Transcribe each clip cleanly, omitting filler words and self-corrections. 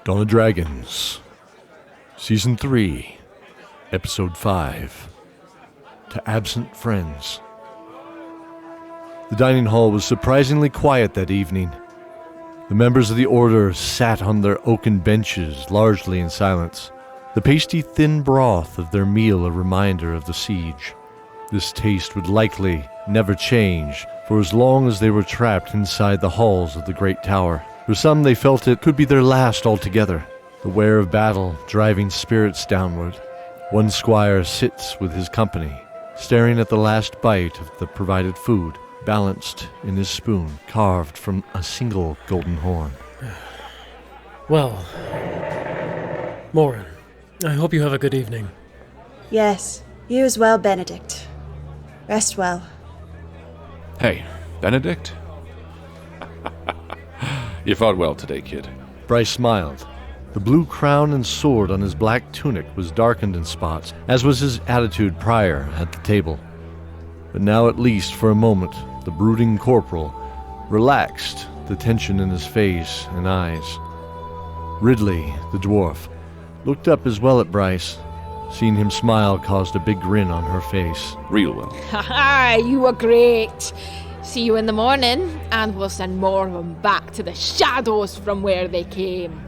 Dawn of Dragons, Season 3, Episode 5, To Absent Friends. The dining hall was surprisingly quiet that evening. The members of the Order sat on their oaken benches, largely in silence, the pasty thin broth of their meal a reminder of the siege. This taste would likely never change for as long as they were trapped inside the halls of the great tower. For some, they felt it could be their last altogether, the wear of battle driving spirits downward. One squire sits with his company, staring at the last bite of the provided food, balanced in his spoon, carved from a single golden horn. Well, MORREN, I hope you have a good evening. Yes, you as well, Benedict. Rest well. Hey, Benedict? You fought well today, kid. Bryce smiled. The blue crown and sword on his black tunic was darkened in spots, as was his attitude prior at the table. But now, at least for a moment, the brooding corporal relaxed the tension in his face and eyes. Ridley, the dwarf, looked up as well at Bryce. Seeing him smile caused a big grin on her face. Real well. Ha-ha, you were great. See you in the morning, and we'll send more of them back to the shadows from where they came.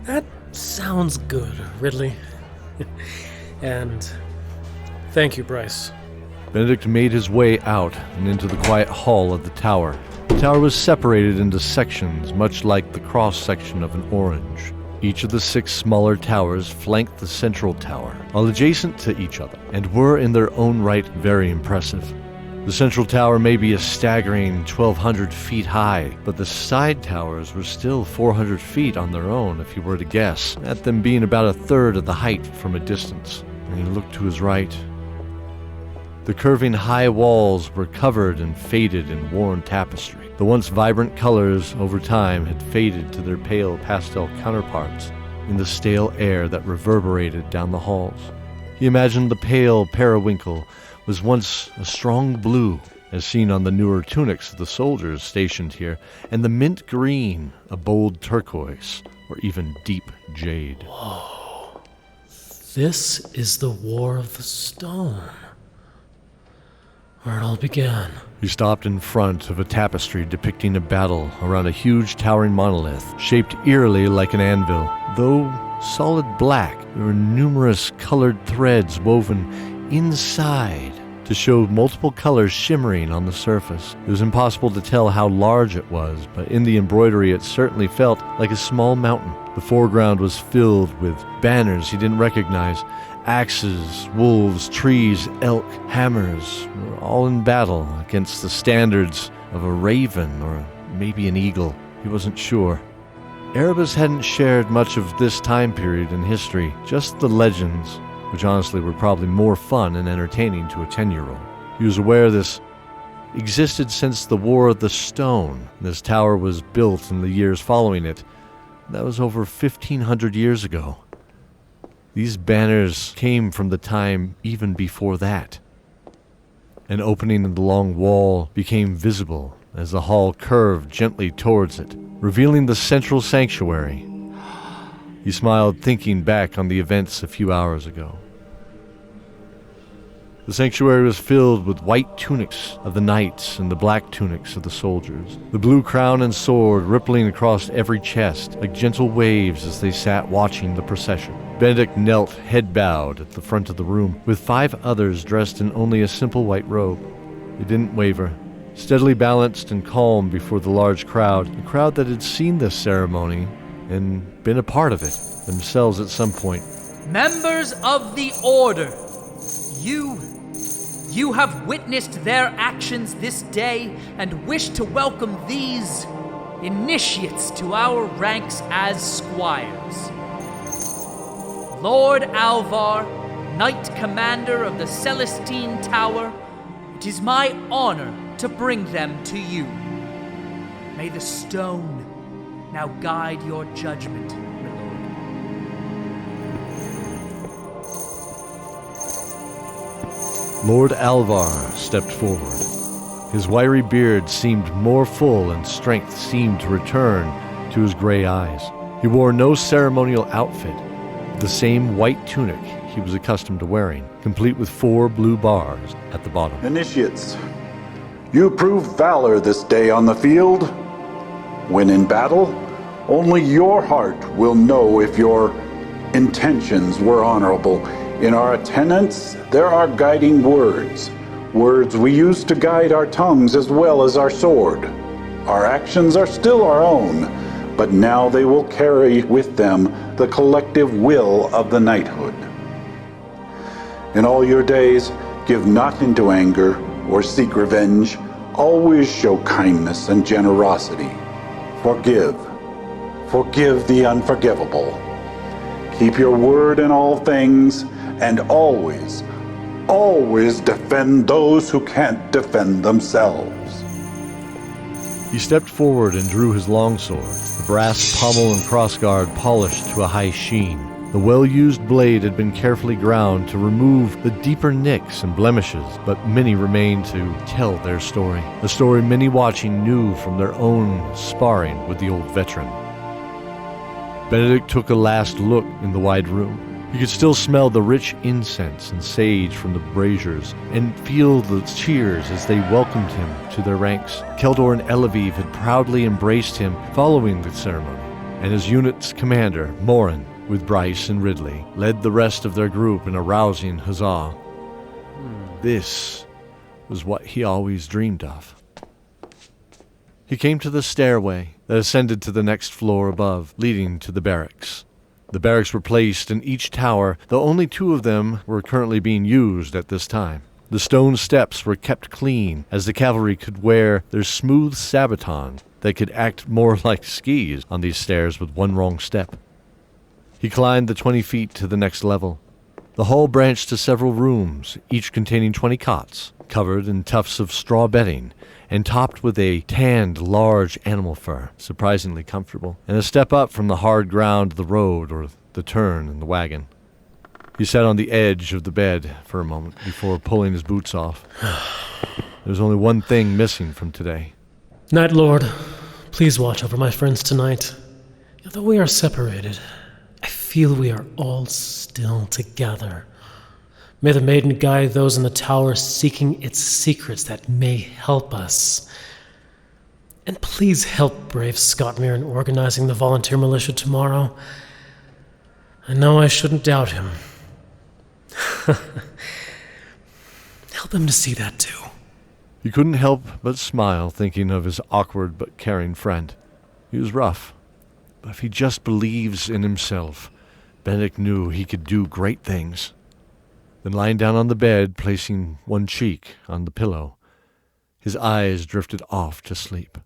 That sounds good, Ridley. And thank you, Bryce. Benedict made his way out and into the quiet hall of the tower. The tower was separated into sections, much like the cross-section of an orange. Each of the 6 smaller towers flanked the central tower, while adjacent to each other, and were in their own right very impressive. The central tower may be a staggering 1,200 feet high, but the side towers were still 400 feet on their own, if you were to guess, at them being about a third of the height from a distance. And he looked to his right. The curving high walls were covered and faded in worn tapestry. The once vibrant colors over time had faded to their pale pastel counterparts in the stale air that reverberated down the halls. He imagined the pale periwinkle was once a strong blue, as seen on the newer tunics of the soldiers stationed here, and the mint green a bold turquoise, or even deep jade. Whoa. This is the War of the Stone, where it all began. He stopped in front of a tapestry depicting a battle around a huge towering monolith, shaped eerily like an anvil. Though solid black, there were numerous colored threads woven inside to show multiple colors shimmering on the surface. It was impossible to tell how large it was, but in the embroidery it certainly felt like a small mountain. The foreground was filled with banners he didn't recognize. Axes, wolves, trees, elk, hammers, were all in battle against the standards of a raven or maybe an eagle. He wasn't sure. Erebus hadn't shared much of this time period in history, just the legends, which honestly were probably more fun and entertaining to a 10-year-old. He was aware this existed since the War of the Stone. This tower was built in the years following it. That was over 1,500 years ago. These banners came from the time even before that. An opening in the long wall became visible as the hall curved gently towards it, revealing the central sanctuary. He smiled, thinking back on the events a few hours ago. The sanctuary was filled with white tunics of the knights and the black tunics of the soldiers, the blue crown and sword rippling across every chest like gentle waves as they sat watching the procession. Benedict knelt, head bowed, at the front of the room, with 5 others dressed in only a simple white robe. They didn't waver, steadily balanced and calm before the large crowd, a crowd that had seen this ceremony and been a part of it themselves at some point. Members of the Order, you have witnessed their actions this day and wish to welcome these initiates to our ranks as squires. Lord ALVAR, Knight Commander of the Celestine Tower, it is my honor to bring them to you. May the stone now guide your judgment, my Lord lord. ALVAR stepped forward. His wiry beard seemed more full and strength seemed to return to his gray eyes. He wore no ceremonial outfit, the same white tunic he was accustomed to wearing, complete with 4 blue bars at the bottom. Initiates, you proved valor this day on the field. When in battle, only your heart will know if your intentions were honorable. In our attendance, there are guiding words. Words we use to guide our tongues as well as our sword. Our actions are still our own, but now they will carry with them the collective will of the knighthood. In all your days, give not into anger or seek revenge. Always show kindness and generosity. Forgive. Forgive the unforgivable. Keep your word in all things, and always, always defend those who can't defend themselves. He stepped forward and drew his longsword, the brass pommel and crossguard polished to a high sheen. The well-used blade had been carefully ground to remove the deeper nicks and blemishes, but many remained to tell their story, a story many watching knew from their own sparring with the old veteran. Benedict took a last look in the wide room. He could still smell the rich incense and sage from the braziers and feel the cheers as they welcomed him to their ranks. Keldor and Elaviv had proudly embraced him following the ceremony, and his unit's commander, MORREN, with Bryce and Ridley, led the rest of their group in a rousing huzzah. This was what he always dreamed of. He came to the stairway that ascended to the next floor above, leading to the barracks. The barracks were placed in each tower, though only 2 of them were currently being used at this time. The stone steps were kept clean, as the cavalry could wear their smooth sabatons that could act more like skis on these stairs with one wrong step. He climbed the 20 feet to the next level. The hall branched to several rooms, each containing 20 cots, covered in tufts of straw bedding, and topped with a tanned, large animal fur, surprisingly comfortable, and a step up from the hard ground of the road or the turn in the wagon. He sat on the edge of the bed for a moment before pulling his boots off. There's only one thing missing from today. Night Lord, please watch over my friends tonight. Although we are separated, I feel we are all still together. May the maiden guide those in the tower seeking its secrets that may help us. And please help brave Scottmere in organizing the volunteer militia tomorrow. I know I shouldn't doubt him. Help him to see that too. He couldn't help but smile, thinking of his awkward but caring friend. He was rough, but if he just believes in himself, Benedict knew he could do great things. Then lying down on the bed, placing one cheek on the pillow, his eyes drifted off to sleep.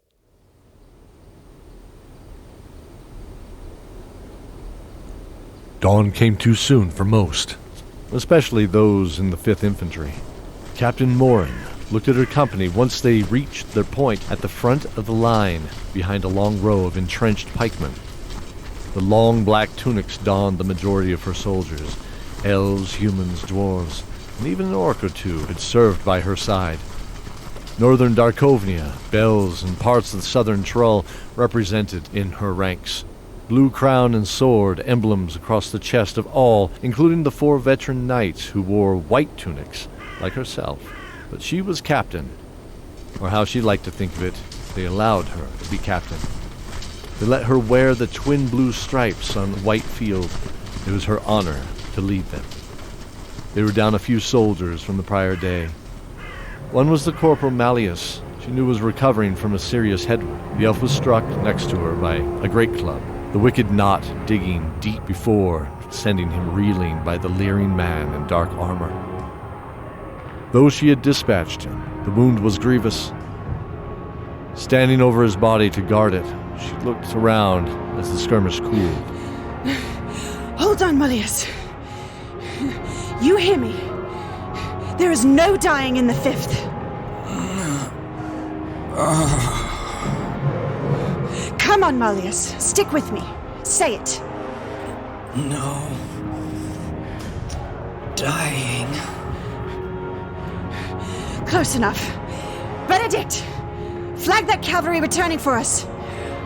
Dawn came too soon for most, especially those in the 5th Infantry. Captain MORREN looked at her company once they reached their point at the front of the line behind a long row of entrenched pikemen. The long black tunics donned the majority of her soldiers. Elves, humans, dwarves, and even an orc or 2 had served by her side. Northern Darkovnia, Bells, and parts of the southern Trull represented in her ranks. Blue crown and sword emblems across the chest of all, including the 4 veteran knights who wore white tunics, like herself. But she was captain, or how she liked to think of it, they allowed her to be captain. They let her wear the twin blue stripes on the white field. It was her honor to lead them. They were down a few soldiers from the prior day. One was the Corporal Malleus. She knew was recovering from a serious head wound. The elf was struck next to her by a great club, the wicked knot digging deep before, sending him reeling by the leering man in dark armor. Though she had dispatched him, the wound was grievous. Standing over his body to guard it, she looked around as the skirmish cooled. Hold on, Malleus. You hear me? There is no dying in the 5th. Come on, Malleus. Stick with me. Say it. No. Dying. Close enough. Benedict! Flag that cavalry returning for us.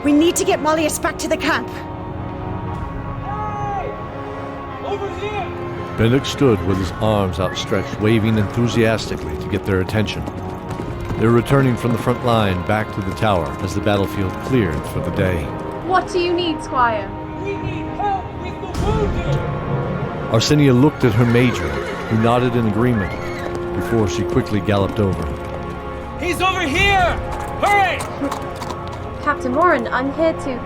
We need to get Malleus back to the camp. Benedict stood with his arms outstretched, waving enthusiastically to get their attention. They were returning from the front line back to the tower as the battlefield cleared for the day. What do you need, Squire? We need help with the wounded! Arsenio looked at her major, who nodded in agreement, before she quickly galloped over. He's over here! Hurry! Captain Morren, I'm here to...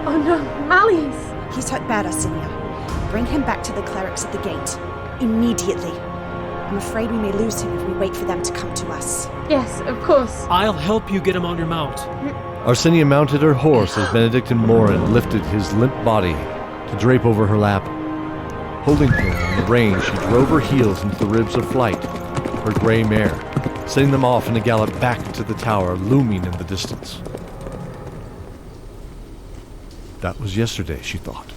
Oh no, Malleus! He's hurt bad, Arsenio. Bring him back to the clerics at the gate. Immediately. I'm afraid we may lose him if we wait for them to come to us. Yes, of course. I'll help you get him on your mount. Arsenio mounted her horse as Benedict and Morren lifted his limp body to drape over her lap. Holding him in the rein, she drove her heels into the ribs of Flight, her gray mare, setting them off in a gallop back to the tower, looming in the distance. That was yesterday, she thought.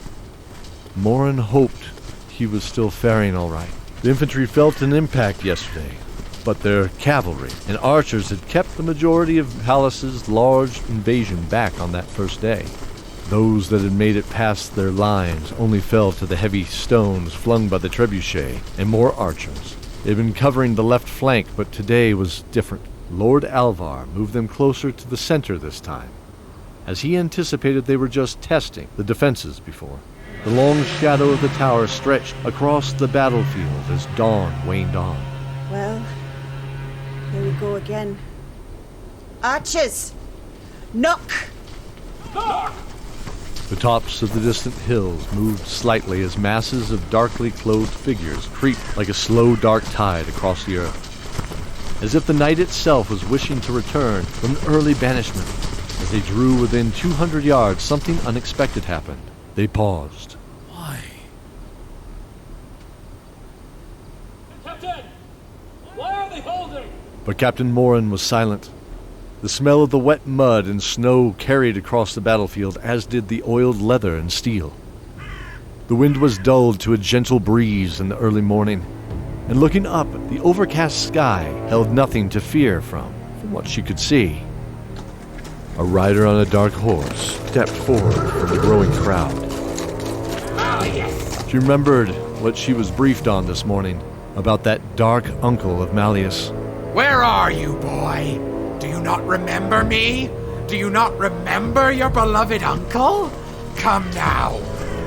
Morren hoped he was still faring all right. The infantry felt an impact yesterday, but their cavalry and archers had kept the majority of Pallas's large invasion back on that first day. Those that had made it past their lines only fell to the heavy stones flung by the trebuchet and more archers. They had been covering the left flank, but today was different. Lord ALVAR moved them closer to the center this time, as he anticipated they were just testing the defenses before. The long shadow of the tower stretched across the battlefield as dawn waned on. Well, here we go again. Archers! Knock! Knock! The tops of the distant hills moved slightly as masses of darkly clothed figures creeped like a slow dark tide across the earth, as if the night itself was wishing to return from an early banishment. As they drew within 200 yards, something unexpected happened. They paused. Why? Captain! Why are they holding? But Captain Morren was silent. The smell of the wet mud and snow carried across the battlefield, as did the oiled leather and steel. The wind was dulled to a gentle breeze in the early morning, and looking up, the overcast sky held nothing to fear from what she could see. A rider on a dark horse stepped forward from the growing crowd. She remembered what she was briefed on this morning about that dark uncle of Malleus. Where are you, boy? Do you not remember me? Do you not remember your beloved uncle? Come now.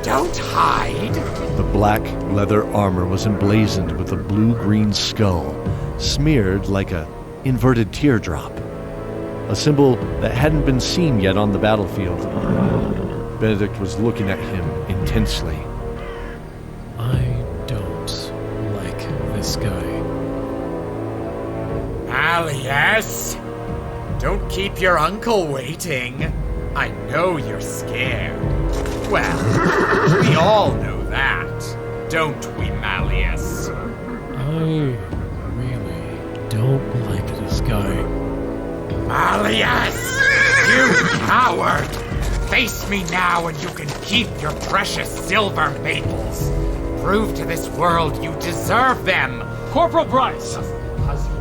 Don't hide. The black leather armor was emblazoned with a blue-green skull, smeared like a inverted teardrop. A symbol that hadn't been seen yet on the battlefield. Benedict was looking at him intensely. I don't like this guy. Malleus! Don't keep your uncle waiting. I know you're scared. Well, we all know that, don't we, Malleus? I really don't like this guy. Malleus! You coward! Face me now and you can keep your precious silver maples. Prove to this world you deserve them. Corporal Bryce!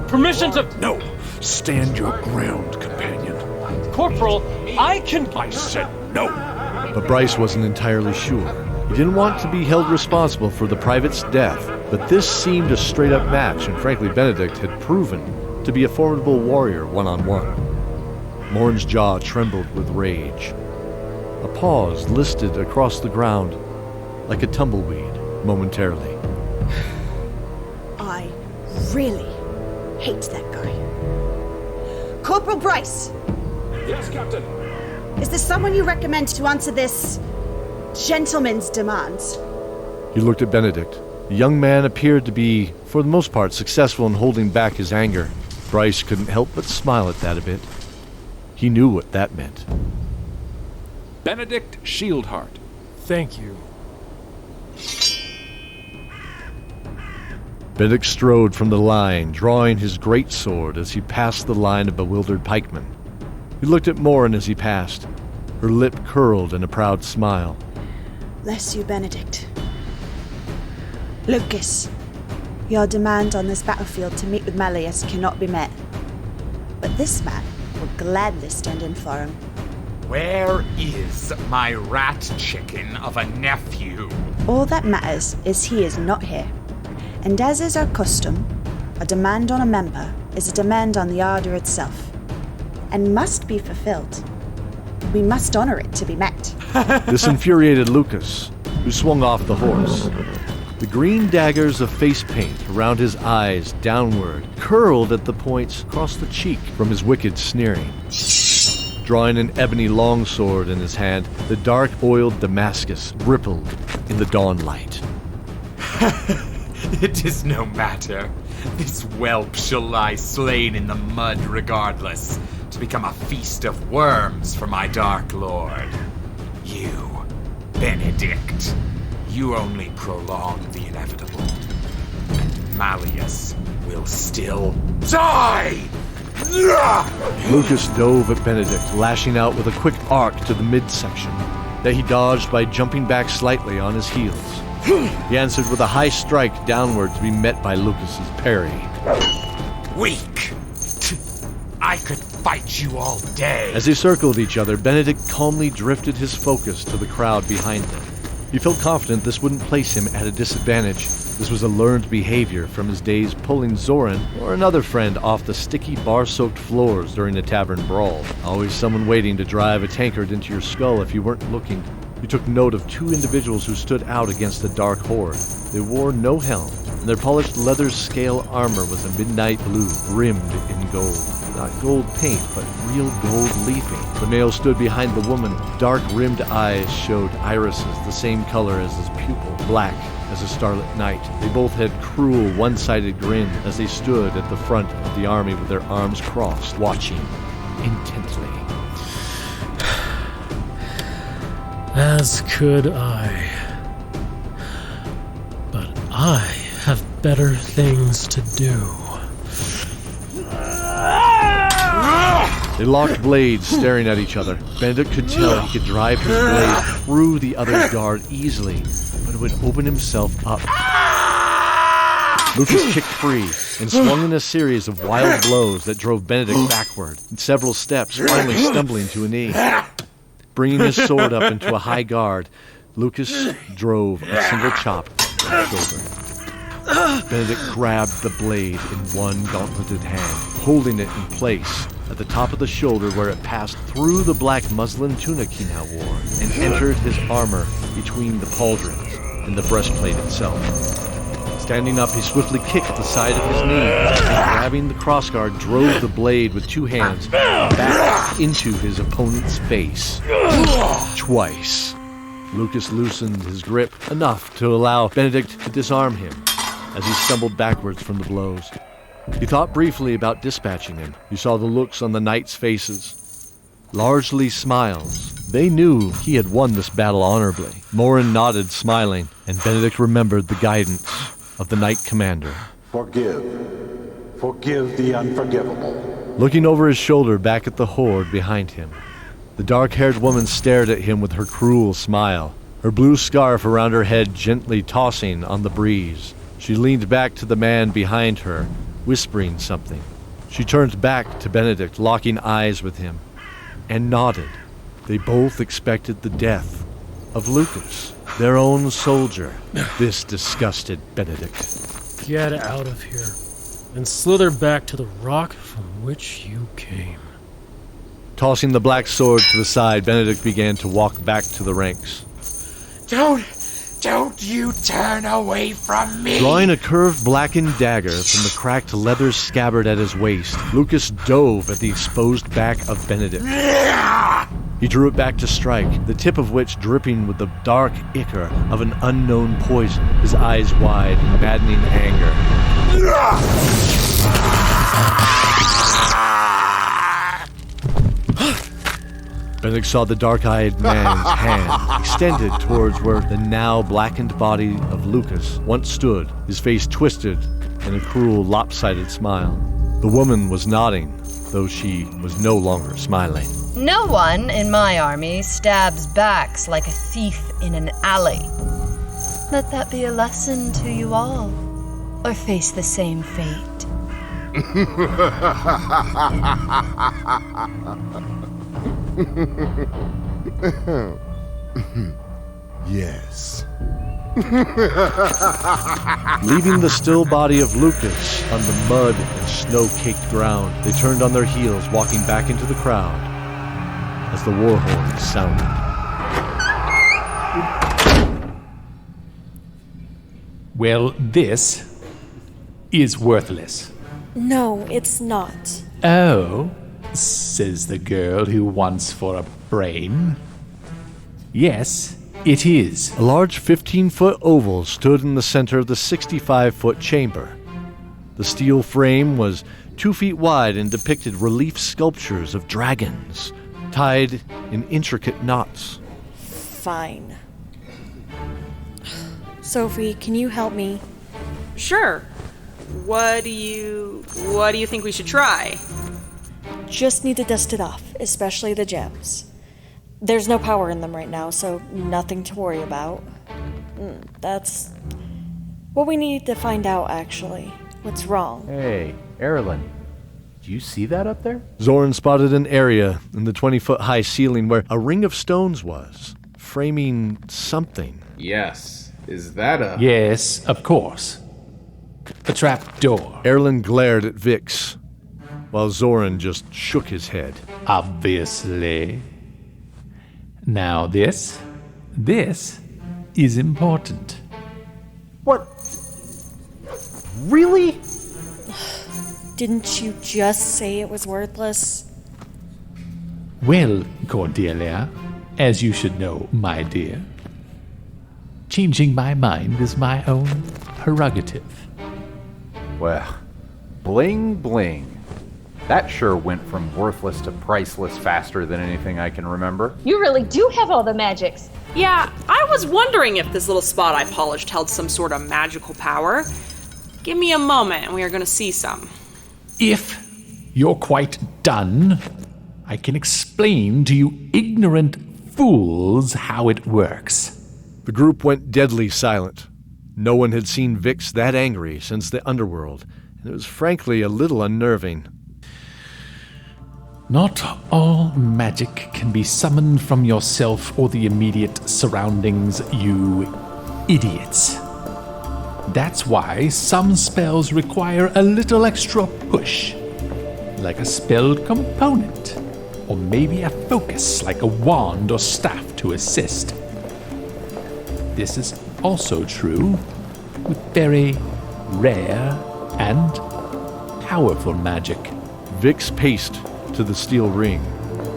Permission to... No, stand your ground, companion. Corporal, I can... I said no. But Bryce wasn't entirely sure. He didn't want to be held responsible for the private's death, but this seemed a straight-up match, and frankly Benedict had proven to be a formidable warrior one-on-one. Morren's jaw trembled with rage. A pause listed across the ground like a tumbleweed momentarily. I really hate that guy. Corporal Bryce! Yes, Captain. Is there someone you recommend to answer this gentleman's demands? He looked at Benedict. The young man appeared to be, for the most part, successful in holding back his anger. Bryce couldn't help but smile at that a bit. He knew what that meant. Benedict Shieldheart. Thank you. Benedict strode from the line, drawing his great sword as he passed the line of bewildered pikemen. He looked at Morren as he passed, her lip curled in a proud smile. Bless you, Benedict. LOUKAS, your demand on this battlefield to meet with Malleus cannot be met. But this man will gladly stand in for him. Where is my rat chicken of a nephew? All that matters is he is not here. And as is our custom, a demand on a member is a demand on the Order itself, and must be fulfilled. We must honor it to be met. This infuriated Lucas, who swung off the horse. The green daggers of face paint around his eyes downward curled at the points across the cheek from his wicked sneering. Drawing an ebony longsword in his hand, the dark-oiled Damascus rippled in the dawn light. It is no matter. This whelp shall lie slain in the mud regardless, to become a feast of worms for my dark lord. You, Benedict, you only prolong the inevitable. And Malleus will still die! Lucas dove at Benedict, lashing out with a quick arc to the midsection, that he dodged by jumping back slightly on his heels. He answered with a high strike downward to be met by Lucas's parry. Weak! I could fight you all day! As they circled each other, Benedict calmly drifted his focus to the crowd behind them. He felt confident this wouldn't place him at a disadvantage. This was a learned behavior from his days pulling Zoran or another friend off the sticky bar-soaked floors during a tavern brawl. Always someone waiting to drive a tankard into your skull if you weren't looking. He took note of two individuals who stood out against the dark horde. They wore no helm, and their polished leather scale armor was a midnight blue, rimmed in gold. Not gold paint, but real gold leafing. The male stood behind the woman. Dark-rimmed eyes showed irises the same color as his pupil, black as a starlit night. They both had cruel, one-sided grins as they stood at the front of the army with their arms crossed, watching intently. As could I. But I have better things to do. They locked blades, staring at each other. Benedict could tell he could drive his blade through the other's guard easily, but it would open himself up. Lucas kicked free and swung in a series of wild blows that drove Benedict backward, in several steps, finally stumbling to a knee. Bringing his sword up into a high guard, Lucas drove a single chop to the shoulder. Benedict grabbed the blade in one gauntleted hand, holding it in place at the top of the shoulder where it passed through the black muslin tunic he now wore and entered his armor between the pauldrons and the breastplate itself. Standing up, he swiftly kicked the side of his knee and, grabbing the crossguard, drove the blade with two hands back into his opponent's face. Twice. Lucas loosened his grip enough to allow Benedict to disarm him as he stumbled backwards from the blows. He thought briefly about dispatching him. He saw the looks on the knights' faces. Largely smiles. They knew he had won this battle honorably. MORREN nodded, smiling, and Benedict remembered the guidance of the knight commander. Forgive. Forgive the unforgivable. Looking over his shoulder back at the horde behind him, the dark-haired woman stared at him with her cruel smile, her blue scarf around her head gently tossing on the breeze. She leaned back to the man behind her, whispering something. She turned back to Benedict, locking eyes with him, and nodded. They both expected the death of Lucas, their own soldier. This disgusted Benedict. Get out of here and slither back to the rock from which you came. Tossing the black sword to the side, Benedict began to walk back to the ranks. Don't you turn away from me! Drawing a curved blackened dagger from the cracked leather scabbard at his waist, Lucas dove at the exposed back of Benedict. He drew it back to strike, the tip of which dripping with the dark ichor of an unknown poison, his eyes wide in maddening anger. Benedict saw the dark-eyed man's hand extended towards where the now blackened body of Lucas once stood, his face twisted in a cruel, lopsided smile. The woman was nodding, though she was no longer smiling. No one in my army stabs backs like a thief in an alley. Let that be a lesson to you all, or face the same fate. Yes. Leaving the still body of Lucas on the mud and snow-caked ground, they turned on their heels, walking back into the crowd as the war horn sounded. Well, this is worthless. No, it's not. Oh, says the girl who wants for a brain. Yes, it is. A large 15-foot oval stood in the center of the 65-foot chamber. The steel frame was 2 feet wide and depicted relief sculptures of dragons, tied in intricate knots. Fine. Sophie, can you help me? Sure. What do you think we should try? Just need to dust it off, especially the gems. There's no power in them right now, so nothing to worry about. That's what we need to find out, actually. What's wrong? Hey, ERALIN, do you see that up there? Zoran spotted an area in the 20-foot-high ceiling where a ring of stones was, framing something. Yes. Is that a... Yes, of course. A trap door. ERALIN glared at Vix, while Zoran just shook his head. Obviously. Now this is important. What? Really? Didn't you just say it was worthless? Well, Cordelia, as you should know, my dear, changing my mind is my own prerogative. Well, bling bling. That sure went from worthless to priceless faster than anything I can remember. You really do have all the magics. Yeah, I was wondering if this little spot I polished held some sort of magical power. Give me a moment and we are going to see some. If you're quite done, I can explain to you ignorant fools how it works. The group went deadly silent. No one had seen Vix that angry since the underworld, and it was frankly a little unnerving. Not all magic can be summoned from yourself or the immediate surroundings, you idiots. That's why some spells require a little extra push, like a spell component, or maybe a focus like a wand or staff to assist. This is also true with very rare and powerful magic. Vix paced to the steel ring.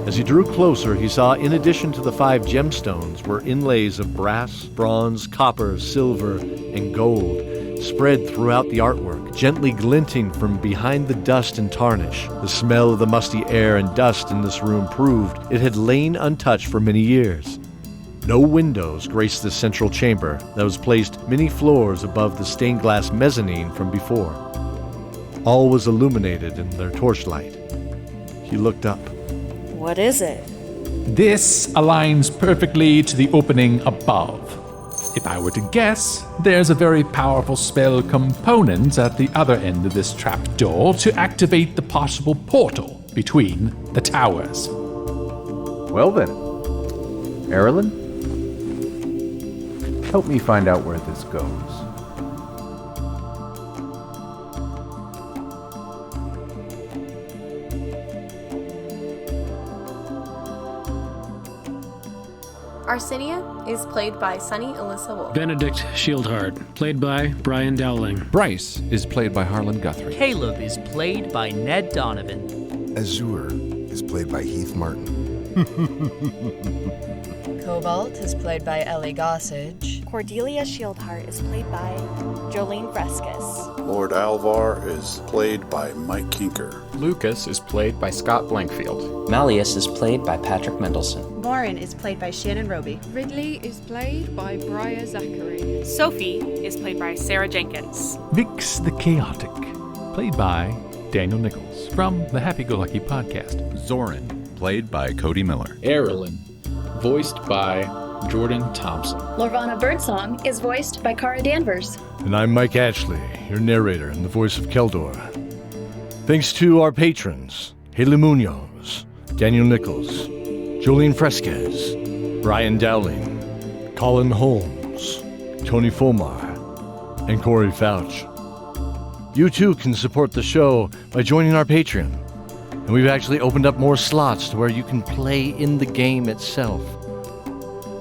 As he drew closer, he saw, in addition to the 5 gemstones, were inlays of brass, bronze, copper, silver, and gold, spread throughout the artwork, gently glinting from behind the dust and tarnish. The smell of the musty air and dust in this room proved it had lain untouched for many years. No windows graced the central chamber that was placed many floors above the stained glass mezzanine from before. All was illuminated in their torchlight. He looked up. What is it? This aligns perfectly to the opening above. If I were to guess, there's a very powerful spell component at the other end of this trapdoor to activate the possible portal between the towers. Well then, ERALIN, help me find out where this goes. Arsinia is played by Sunny Alyssa Wolf. Benedict Shieldheart, played by Brian Dowling. Bryce is played by Harlan Guthrie. Caleb is played by Ned Donovan. Azure is played by Heath Martin. COBALT is played by Ellie Gossage. Cordelia Shieldheart is played by Joleen Fresquez. Lord ALVAR is played by Mike Kienker. LOUKAS is played by Scott Blankfield. Malleus is played by Patrick Mendelson. MORREN is played by Shannon Roby. RIDLEY is played by Briar Zachary. Sophie is played by Sarah Jenkins. Vix the Chaotic, played by Daniel Nichols from the Happy Go Lucky podcast. Zoran, played by Cody Miller. ERALIN, voiced by Jordan Thompson. LORVANA Birdsong is voiced by Cara Danvers. And I'm Mike Atchley, your narrator and the voice of Keldor. Thanks to our patrons, Haley Munoz, Daniel Nichols, Joleen Fresquez, Brian Dowling, Colin Holmes, Tony Fomar, and Corey Pfautsch. You too can support the show by joining our Patreon. And we've actually opened up more slots to where you can play in the game itself.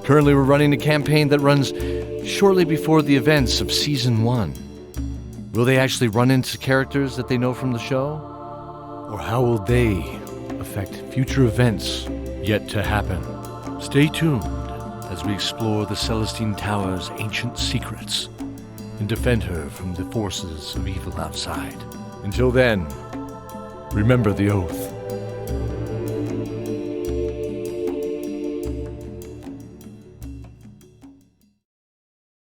Currently, we're running a campaign that runs shortly before the events of Season 1. Will they actually run into characters that they know from the show? Or how will they affect future events yet to happen? Stay tuned as we explore the Celestine Tower's ancient secrets and defend her from the forces of evil outside. Until then, remember the oath.